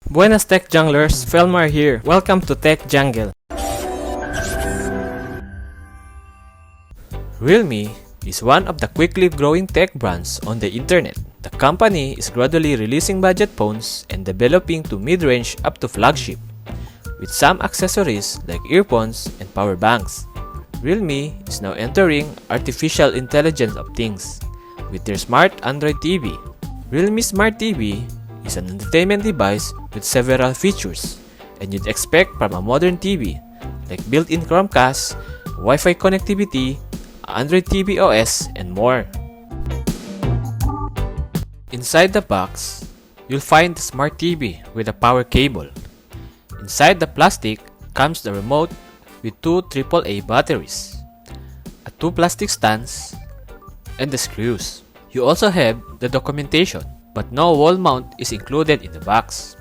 Buenas Tech Junglers, Felmar here. Welcome to Tech Jungle. Realme is one of the quickly growing tech brands on the internet. The company is gradually releasing budget phones and developing to mid-range up to flagship, with some accessories like earphones and power banks. Realme is now entering artificial intelligence of things with their smart Android TV. Realme Smart TV is an entertainment device with several features, and you'd expect from a modern TV, like built-in Chromecast, Wi-Fi connectivity, Android TV OS, and more. Inside the box, you'll find the Smart TV with a power cable. Inside the plastic comes the remote with two AAA batteries, two plastic stands, and the screws. You also have the documentation, but no wall mount is included in the box.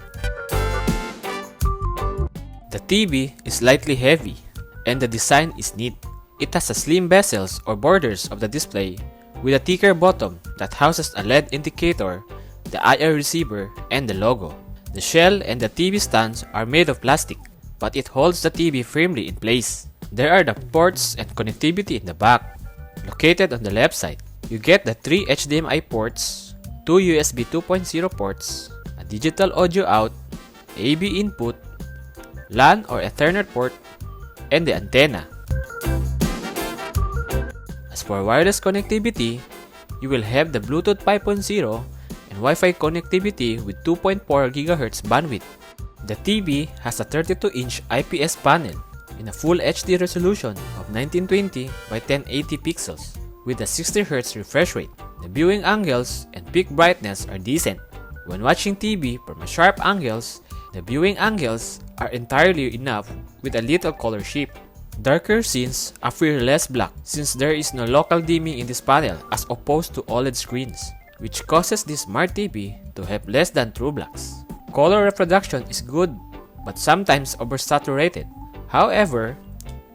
The TV is slightly heavy, and the design is neat. It has a slim bezels or borders of the display with a thicker bottom that houses a LED indicator, the IR receiver, and the logo. The shell and the TV stands are made of plastic, but it holds the TV firmly in place. There are the ports and connectivity in the back. Located on the left side, you get the 3 HDMI ports, 2 USB 2.0 ports, a digital audio out, AV input, LAN or Ethernet port, and the antenna. As for wireless connectivity, you will have the Bluetooth 5.0 and Wi-Fi connectivity with 2.4 GHz bandwidth. The TV has a 32-inch IPS panel in a full HD resolution of 1920 by 1080 pixels with a 60Hz refresh rate. The viewing angles and peak brightness are decent. When watching TV from a sharp angles, the viewing angles are entirely enough with a little color shift. Darker scenes appear less black since there is no local dimming in this panel as opposed to OLED screens, which causes this Smart TV to have less than true blacks. Color reproduction is good, but sometimes oversaturated. However,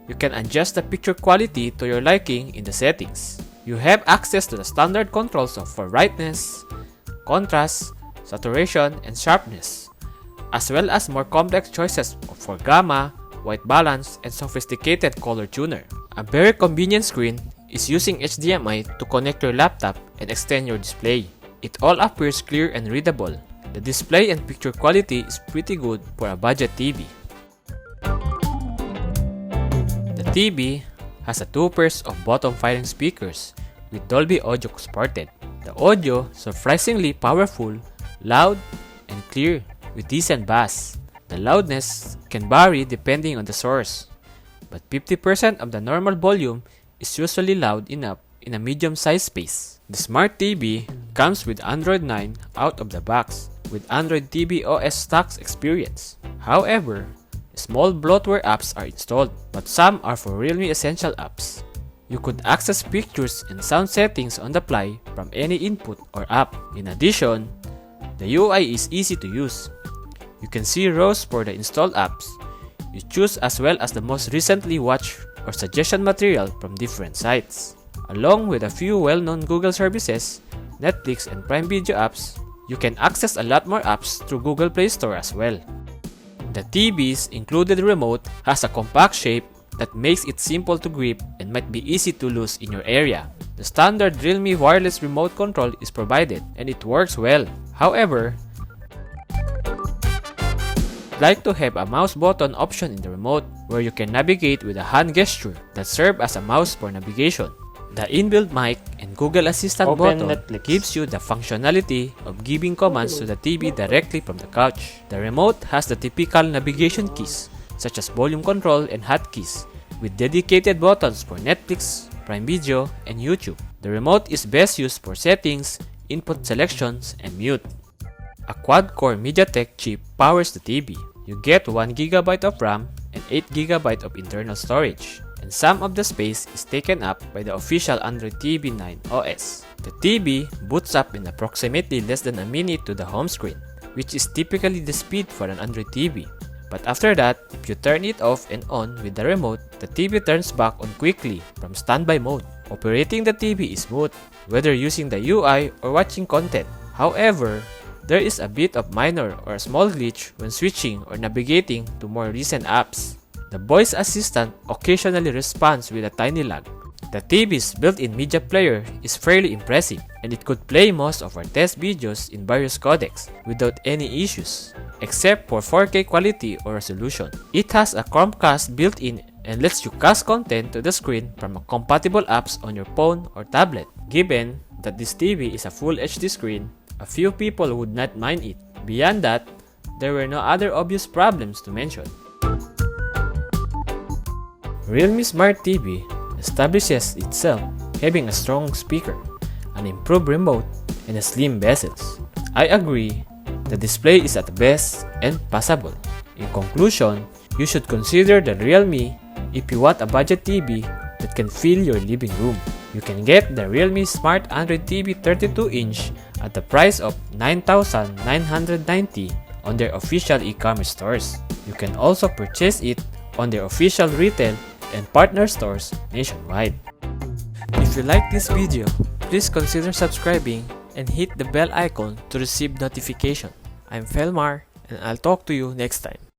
you can adjust the picture quality to your liking in the settings. You have access to the standard controls for brightness, contrast, saturation, and sharpness, as well as more complex choices for gamma, white balance, and sophisticated color tuner. A very convenient screen is using HDMI to connect your laptop and extend your display. It all appears clear and readable. The display and picture quality is pretty good for a budget TV. The TV has 2 pairs of bottom-firing speakers with Dolby Audio supported. The audio is surprisingly powerful, loud, and clear with decent bass. The loudness can vary depending on the source, but 50% of the normal volume is usually loud enough in a medium-sized space. The Smart TV comes with Android 9 out of the box with Android TV OS stocks experience. However, small bloatware apps are installed, but some are for Realme Essential apps. You could access pictures and sound settings on the fly from any input or app. In addition, the UI is easy to use. You can see rows for the installed apps. You choose as well as the most recently watched or suggestion material from different sites. Along with a few well-known Google services, Netflix and Prime Video apps, you can access a lot more apps through Google Play Store as well. The TV's included remote has a compact shape that makes it simple to grip and might be easy to lose in your area. The standard Realme wireless remote control is provided and it works well. However, I'd like to have a mouse button option in the remote where you can navigate with a hand gesture that serves as a mouse for navigation. The inbuilt mic and Google Assistant button gives you the functionality of giving commands to the TV directly from the couch. The remote has the typical navigation keys such as volume control and hotkeys with dedicated buttons for Netflix, Prime Video, and YouTube. The remote is best used for settings, input selections, and mute. A quad-core MediaTek chip powers the TV. You get 1GB of RAM and 8GB of internal storage, and some of the space is taken up by the official Android TV 9 OS. The TV boots up in approximately less than a minute to the home screen, which is typically the speed for an Android TV. But after that, if you turn it off and on with the remote, the TV turns back on quickly from standby mode. Operating the TV is smooth, whether using the UI or watching content. However, There is a bit of minor or small glitch when switching or navigating to more recent apps. The voice assistant occasionally responds with a tiny lag. The TV's built-in media player is fairly impressive, and it could play most of our test videos in various codecs without any issues, except for 4K quality or resolution. It has a Chromecast built-in and lets you cast content to the screen from compatible apps on your phone or tablet. Given that this TV is a full HD screen, a few people would not mind it. Beyond that, there were no other obvious problems to mention. Realme Smart TV establishes itself having a strong speaker, an improved remote, and a slim bezels. I agree, the display is at the best and passable. In conclusion, you should consider the Realme if you want a budget TV that can fill your living room. You can get the Realme Smart Android TV 32-inch at the price of $9,990 on their official e-commerce stores. You can also purchase it on their official retail and partner stores nationwide. If you like this video, please consider subscribing and hit the bell icon to receive notification. I'm Felmar, and I'll talk to you next time.